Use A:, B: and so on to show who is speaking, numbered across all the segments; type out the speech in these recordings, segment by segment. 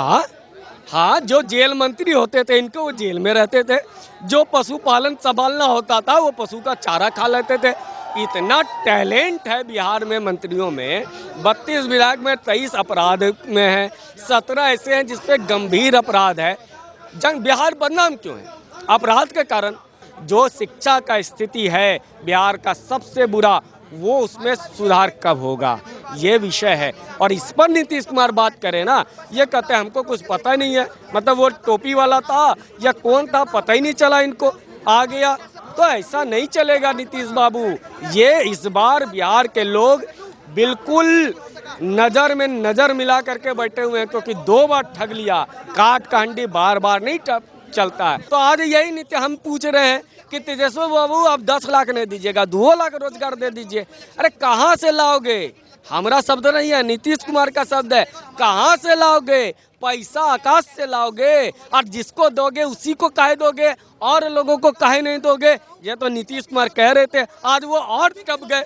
A: हाँ हाँ, जो जेल मंत्री होते थे इनके वो जेल में रहते थे, जो पशुपालन संभालना होता था वो पशु का चारा खा लेते थे। इतना टैलेंट है बिहार में मंत्रियों में, 32 विधायक में 23 अपराध में है, 17 ऐसे हैं जिसपे गंभीर अपराध है। बिहार बदनाम क्यों है? अपराध के कारण। जो शिक्षा का स्थिति है बिहार का सबसे बुरा, वो उसमें सुधार कब होगा, ये विषय है। और इस पर नीतीश कुमार बात करें ना, ये कहते हैं हमको कुछ पता नहीं है, मतलब वो टोपी वाला था या कौन था पता ही नहीं चला, इनको आ गया। तो ऐसा नहीं चलेगा नीतीश बाबू। ये इस बार बिहार के लोग बिल्कुल नज़र में नज़र मिला करके बैठे हुए हैं, क्योंकि 2 बार ठग लिया। काट का हंडी बार बार नहीं चलता है। तो आज यही नीति हम पूछ रहे हैं कि तेजस्वी बाबू आप 10 लाख नहीं दीजिएगा, 2 लाख रोजगार दे दीजिए। अरे कहाँ से लाओगे? हमारा शब्द नहीं है, नीतीश कुमार का शब्द है। कहाँ से लाओगे? पैसा आकाश से लाओगे, और जिसको दोगे उसी को काहे दोगे, और लोगों को काहे नहीं दोगे? ये तो नीतीश कुमार कह रहे थे, आज वो और टप गए,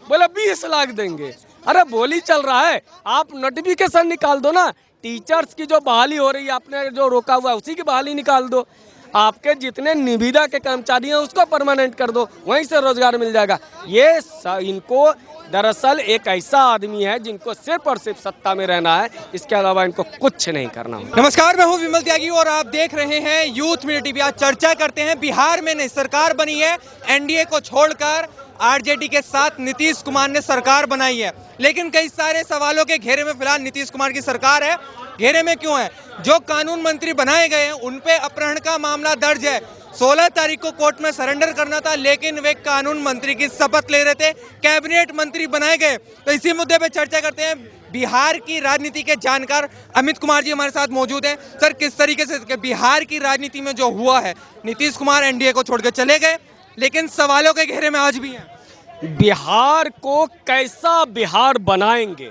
A: बोले 20 लाख देंगे। अरे बोली चल रहा है, आप नोटिफिकेशन निकाल दो ना। टीचर्स की जो बहाली हो रही है, आपने जो रोका हुआ है उसी की बहाली निकाल दो। आपके जितने निविदा के कर्मचारी हैं उसको परमानेंट कर दो, वहीं से रोजगार मिल जाएगा। ये इनको दरअसल एक ऐसा आदमी है जिनको सिर्फ और सिर्फ सत्ता में रहना है, इसके अलावा इनको कुछ नहीं करना।
B: नमस्कार, मैं हूं विमल त्यागी और आप देख रहे हैं यूथ मीडिया टीवी। आज चर्चा करते हैं, बिहार में नई सरकार बनी है, एनडीए को छोड़कर आरजेडी के साथ नीतीश कुमार ने सरकार बनाई है, लेकिन कई सारे सवालों के घेरे में फिलहाल नीतीश कुमार की सरकार है। घेरे में क्यों है? जो कानून मंत्री बनाए गए हैं उन पे अपहरण का मामला दर्ज है। 16 तारीख को कोर्ट में सरेंडर करना था, लेकिन वे कानून मंत्री की शपथ ले रहे थे, कैबिनेट मंत्री बनाए गए। तो इसी मुद्दे पे चर्चा करते हैं। बिहार की राजनीति के जानकार अमित कुमार जी हमारे साथ मौजूद हैं। सर, किस तरीके से बिहार की राजनीति में जो हुआ है, नीतीश कुमार एनडीए को छोड़कर चले गए, लेकिन सवालों के घेरे में आज भी हैं।
A: बिहार को कैसा बिहार बनाएंगे,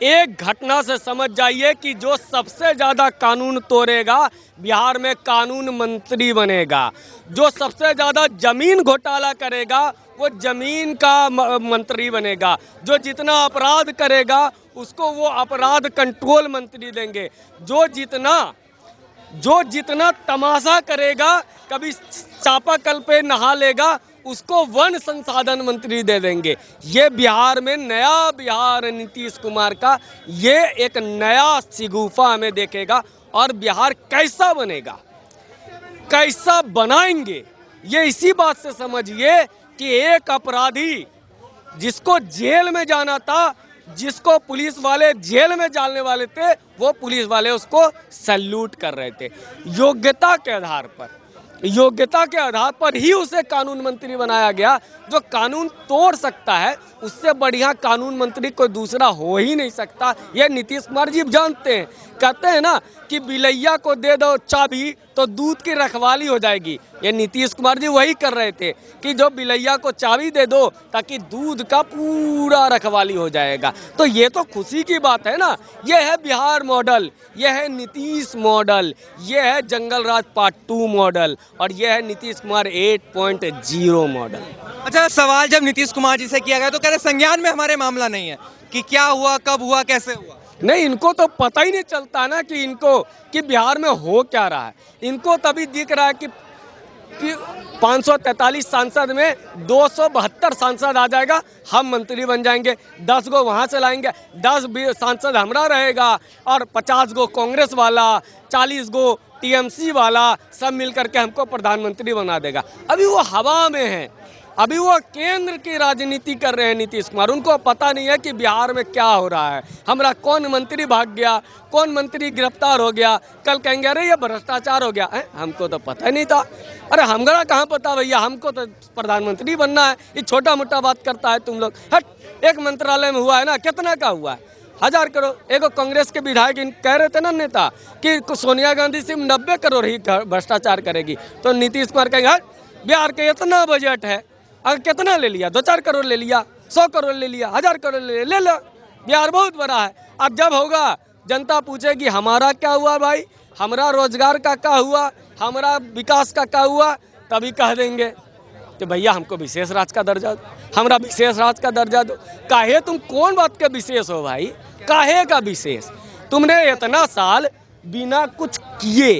A: एक घटना से समझ जाइए कि जो सबसे ज़्यादा कानून तोड़ेगा बिहार में कानून मंत्री बनेगा। जो सबसे ज़्यादा ज़मीन घोटाला करेगा वो ज़मीन का मंत्री बनेगा। जो जितना अपराध करेगा उसको वो अपराध कंट्रोल मंत्री देंगे। जो जितना तमाशा करेगा, कभी चापाकल पे नहा लेगा, उसको वन संसाधन मंत्री दे देंगे। ये बिहार में नया बिहार नीतीश कुमार का, ये एक नया शिगुफा हमें देखेगा। और बिहार कैसा बनेगा, कैसा बनाएंगे, ये इसी बात से समझिए कि एक अपराधी जिसको जेल में जाना था, जिसको पुलिस वाले जेल में डालने वाले थे, वो पुलिस वाले उसको सैल्यूट कर रहे थे। योग्यता के आधार पर ही उसे कानून मंत्री बनाया गया। जो कानून तोड़ सकता है, उससे बढ़िया कानून मंत्री कोई दूसरा हो ही नहीं सकता। ये नीतीश कुमार जी जानते हैं। कहते हैं ना कि बिलैया को दे दो चाबी तो दूध की रखवाली हो जाएगी। ये नीतीश कुमार जी वही कर रहे थे कि जो बिलैया को चाबी दे दो ताकि दूध का पूरा रखवाली हो जाएगा। तो ये तो खुशी की बात है ना। ये है बिहार मॉडल, ये है नीतीश मॉडल, ये है जंगल राज पार्ट 2 मॉडल, और ये है नीतीश कुमार 8.0 मॉडल।
B: अच्छा, सवाल जब नीतीश कुमार जी से किया गया तो कह रहे संज्ञान में हमारे मामला नहीं है कि क्या हुआ, कब हुआ, कैसे हुआ।
A: नहीं, इनको तो पता ही नहीं चलता ना कि बिहार में हो क्या रहा है। इनको तभी दिख रहा है कि 543 सांसद में 272 सांसद आ जाएगा, हम मंत्री बन जाएंगे। 10 गो वहाँ से लाएंगे, 10 सांसद हमारा रहेगा, और 50 गो कांग्रेस वाला, 40 गो टीएमसी वाला, सब मिलकर के हमको प्रधानमंत्री बना देगा। अभी वो हवा में है, अभी वो केंद्र की राजनीति कर रहे हैं नीतीश कुमार। उनको पता नहीं है कि बिहार में क्या हो रहा है, हमारा कौन मंत्री भाग गया, कौन मंत्री गिरफ्तार हो गया। कल कहेंगे अरे ये भ्रष्टाचार हो गया है, हमको तो पता ही नहीं था। अरे हमारा कहाँ पता भैया, हमको तो प्रधानमंत्री बनना है। ये छोटा मोटा बात करता है तुम लोग। हट, एक मंत्रालय में हुआ है ना, कितना का हुआ है, 1000 करोड़। एक कांग्रेस के विधायक कह रहे थे ना नेता कि सोनिया गांधी सिर्फ 90 करोड़ ही भ्रष्टाचार करेगी। तो नीतीश कुमार कहेंगे बिहार के इतना बजट है, अगर कितना ले लिया, 2-4 करोड़ ले लिया, 100 करोड़ ले लिया, 1000 करोड़ ले लो, बिहार बहुत बड़ा है। अब जब होगा जनता पूछेगी हमारा क्या हुआ भाई, हमारा रोजगार का क्या हुआ, हमारा विकास का क्या हुआ, तभी कह देंगे कि भैया हमको विशेष राज्य का दर्जा दो, हमारा विशेष राज्य का दर्जा दो। काहे तुम कौन बात के विशेष हो भाई, काहे का विशेष? तुमने इतना साल बिना कुछ किए,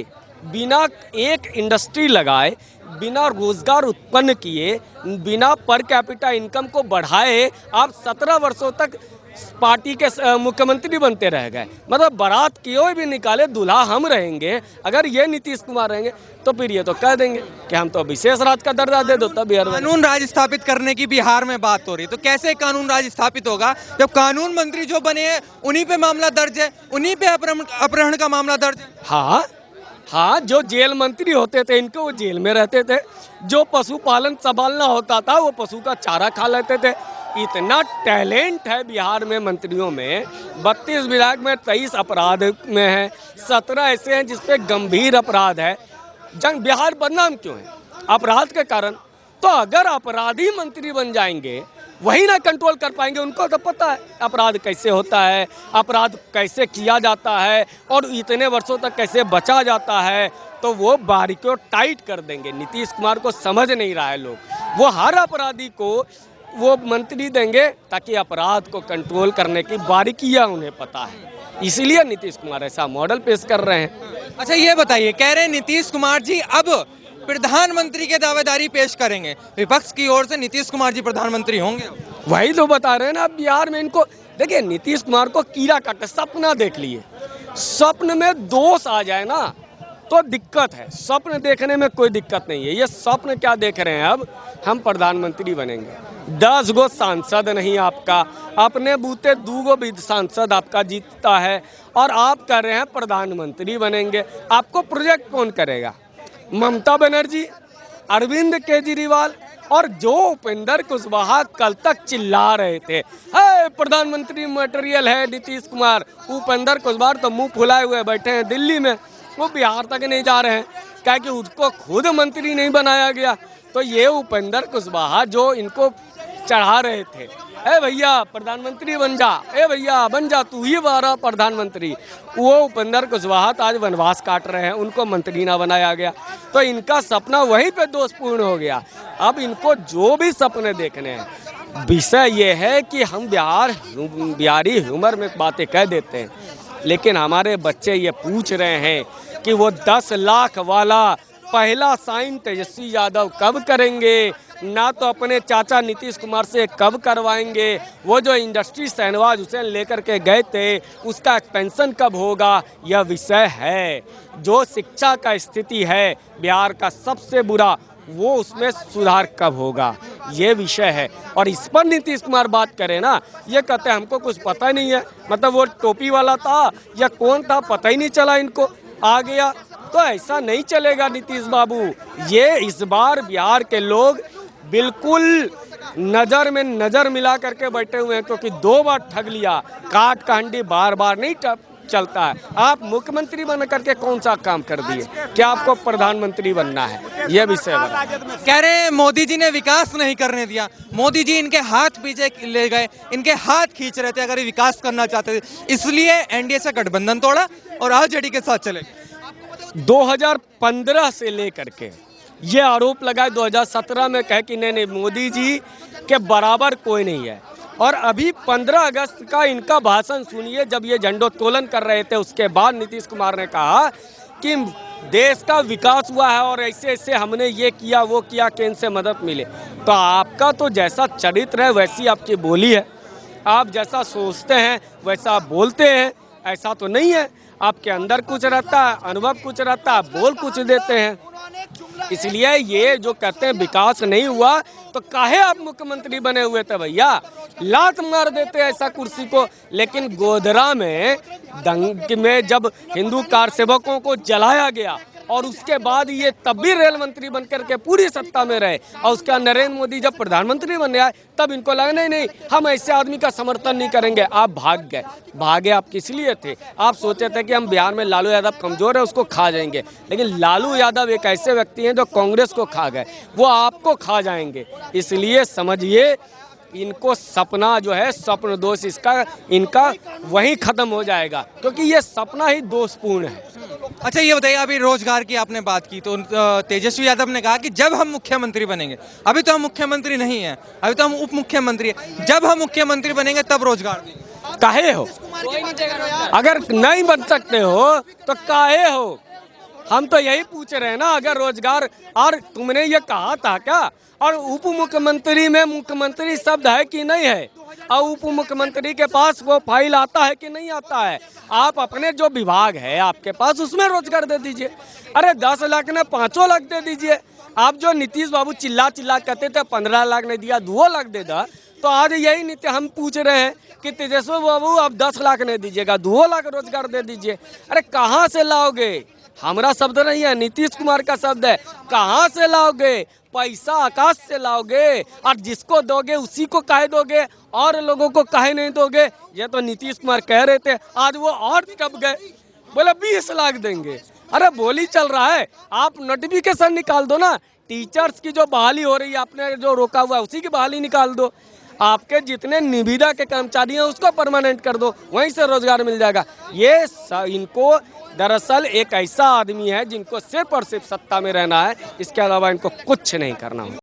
A: बिना एक इंडस्ट्री लगाए, बिना रोजगार उत्पन्न किए, बिना पर कैपिटा इनकम को बढ़ाए आप 17 वर्षों तक पार्टी के मुख्यमंत्री बनते रह गए। मतलब बारात क्यों भी निकाले, दूल्हा हम रहेंगे। अगर ये नीतीश कुमार रहेंगे तो फिर ये तो कह देंगे कि हम तो विशेष राज का दर्जा दे दो, तब बिहार में
B: कानून राज स्थापित करने की बिहार में बात हो रही है, तो कैसे कानून राज स्थापित होगा जब कानून मंत्री जो बने हैं उन्हीं पे मामला दर्ज है, उन्हीं पे अपहरण का मामला दर्ज है।
A: हाँ हाँ, जो जेल मंत्री होते थे इनको, वो जेल में रहते थे। जो पशुपालन संभालना होता था वो पशु का चारा खा लेते थे। इतना टैलेंट है बिहार में मंत्रियों में। 32 विधायक में 23 अपराध में है, 17 ऐसे हैं जिसपे गंभीर अपराध है। बिहार बदनाम क्यों है? अपराध के कारण। तो अगर अपराधी मंत्री बन जाएंगे, वही ना कंट्रोल कर पाएंगे। उनको तो पता है अपराध कैसे होता है, अपराध कैसे किया जाता है और इतने वर्षों तक कैसे बचा जाता है, तो वो बारीकियों टाइट कर देंगे। नीतीश कुमार को समझ नहीं रहा है लोग, वो हर अपराधी को वो मंत्री देंगे ताकि अपराध को कंट्रोल करने की बारीकियां उन्हें पता है। इसीलिए नीतीश कुमार ऐसा मॉडल पेश कर रहे हैं।
B: अच्छा ये बताइए, कह रहे हैं नीतीश कुमार जी अब प्रधानमंत्री के दावेदारी पेश करेंगे, विपक्ष की ओर से नीतीश कुमार जी प्रधानमंत्री होंगे।
A: वही तो बता रहे हैं ना। अब बिहार में इनको देखिए, नीतीश कुमार को कीड़ा काटे, सपना देख लिए। स्वप्न में दोष आ जाए ना तो दिक्कत है। स्वप्न देखने में कोई दिक्कत नहीं है। ये स्वप्न क्या देख रहे हैं, अब हम प्रधानमंत्री बनेंगे। 10 गो सांसद नहीं आपका, अपने बूते 2 गो भी सांसद आपका जीतता है और आप कह रहे हैं प्रधानमंत्री बनेंगे। आपको प्रोजेक्ट कौन करेगा? ममता बनर्जी, अरविंद केजरीवाल और जो उपेंद्र कुशवाहा कल तक चिल्ला रहे थे प्रधानमंत्री मटेरियल है नीतीश कुमार। उपेंद्र कुशवाहा तो मुंह फुलाए हुए बैठे हैं दिल्ली में, वो बिहार तक नहीं जा रहे हैं क्या कि उसको खुद मंत्री नहीं बनाया गया। तो ये उपेंद्र कुशवाहा जो इनको चढ़ा रहे थे, ए भैया प्रधानमंत्री बन जा, ए भैया बन जा, तू ही बारा प्रधानमंत्री, वो उपेंद्र कुशवाहा आज वनवास काट रहे हैं, उनको मंत्री ना बनाया गया। तो इनका सपना वहीं पे दोषपूर्ण हो गया। अब इनको जो भी सपने देखने हैं, विषय ये है कि हम बिहारी ह्यूमर में बातें कह देते हैं, लेकिन हमारे बच्चे ये पूछ रहे हैं कि वो 10 लाख वाला पहला साइन तेजस्वी यादव कब करेंगे, ना तो अपने चाचा नीतीश कुमार से कब करवाएंगे। वो जो इंडस्ट्री शहनवाज हुसैन लेकर के गए थे उसका एक्सपेंशन कब होगा, यह विषय है। जो शिक्षा का स्थिति है बिहार का सबसे बुरा, वो उसमें सुधार कब होगा, ये विषय है। और इस पर नीतीश कुमार बात करें ना, ये कहते हैं हमको कुछ पता ही नहीं है। मतलब वो टोपी वाला था या कौन था पता ही नहीं चला, इनको आ गया। तो ऐसा नहीं चलेगा नीतीश बाबू। ये इस बार बिहार के लोग बिल्कुल नज़र में नज़र मिला करके बैठे हुए हैं, क्योंकि 2 बार ठग लिया। काट का हंडी बार बार नहीं चलता है। आप मुख्यमंत्री बन करके कौन सा काम कर दिए? क्या आपको प्रधानमंत्री बनना है? यह विषय
B: कह रहे हैं मोदी जी ने विकास नहीं करने दिया, मोदी जी इनके हाथ पीछे ले गए, इनके हाथ खींच रहे थे अगर ये विकास करना चाहते थे, इसलिए एनडीए से गठबंधन तोड़ा और आरजेडी के साथ चले।
A: 2015 से लेकर के ये आरोप लगाए, 2017 में कहे कि नहीं मोदी जी के बराबर कोई नहीं है। और अभी 15 अगस्त का इनका भाषण सुनिए, जब ये झंडोत्तोलन कर रहे थे, उसके बाद नीतीश कुमार ने कहा कि देश का विकास हुआ है और ऐसे ऐसे हमने ये किया वो किया कि इनसे मदद मिले। तो आपका तो जैसा चरित्र है वैसी आपकी बोली है, आप जैसा सोचते हैं वैसा आप बोलते हैं। ऐसा तो नहीं है, आपके अंदर कुछ रहता है, अनुभव कुछ रहता है, बोल कुछ देते हैं। इसलिए ये जो कहते हैं विकास नहीं हुआ, तो काहे आप मुख्यमंत्री बने हुए थे भैया? लात मार देते ऐसा कुर्सी को। लेकिन गोधरा में दंग में जब हिंदू कार सेवकों को जलाया गया और उसके बाद ये तब भी रेल मंत्री बनकर के पूरी सत्ता में रहे, और उसका नरेंद्र मोदी जब प्रधानमंत्री बन गया तब इनको लगा नहीं हम ऐसे आदमी का समर्थन नहीं करेंगे। आप भाग गए। भागे आप किस लिए थे? आप सोचे थे कि हम बिहार में लालू यादव कमजोर है उसको खा जाएंगे, लेकिन लालू यादव एक ऐसे व्यक्ति हैं जो कांग्रेस को खा गए, वो आपको खा जाएंगे। इसलिए समझिए इनको सपना जो है, स्वप्न दोष इनका वहीं खत्म हो जाएगा, क्योंकि ये सपना ही दोषपूर्ण है।
B: अच्छा ये बताइए, अभी रोजगार की आपने बात की तो तेजस्वी यादव ने कहा कि जब हम मुख्यमंत्री बनेंगे, अभी तो हम मुख्यमंत्री नहीं हैं, अभी तो हम उप मुख्यमंत्री हैं, जब हम मुख्यमंत्री बनेंगे तब रोजगार देंगे।
A: काहे हो? अगर नहीं बन सकते हो तो काहे हो? हम तो यही पूछ रहे हैं ना, अगर रोजगार, और तुमने ये कहा था क्या? और उप मुख्यमंत्री में मुख्यमंत्री शब्द है कि नहीं है? और उप मुख्यमंत्री के पास वो फाइल आता है कि नहीं आता है? आप अपने जो विभाग है आपके पास उसमें रोजगार दे दीजिए। अरे 10 लाख ने 5 लाख दे दीजिए। आप जो नीतीश बाबू चिल्ला चिल्ला कहते थे 15 लाख नहीं दिया 2 लाख दे दा, तो आज यही नीति हम पूछ रहे हैं कि तेजस्वी बाबू आप 10 लाख नहीं दीजिएगा, 2 लाख रोजगार दे दीजिए। अरे कहाँ से लाओगे? हमारा शब्द नहीं है, नीतीश कुमार का शब्द है। कहाँ से लाओगे? पैसा आकाश से लाओगे, और जिसको दोगे उसी को काहे दोगे, और लोगों को काहे नहीं दोगे? ये तो नीतीश कुमार कह रहे थे, आज वो और टप गए, बोले 20 लाख देंगे। अरे बोली चल रहा है, आप नोटिफिकेशन निकाल दो ना। टीचर्स की जो बहाली हो रही है, आपने जो रोका हुआ है उसी की बहाली निकाल दो। आपके जितने निविदा के कर्मचारी हैं उसको परमानेंट कर दो, वहीं से रोजगार मिल जाएगा। ये इनको दरअसल एक ऐसा आदमी है जिनको सिर्फ और सिर्फ सत्ता में रहना है, इसके अलावा इनको कुछ नहीं करना है।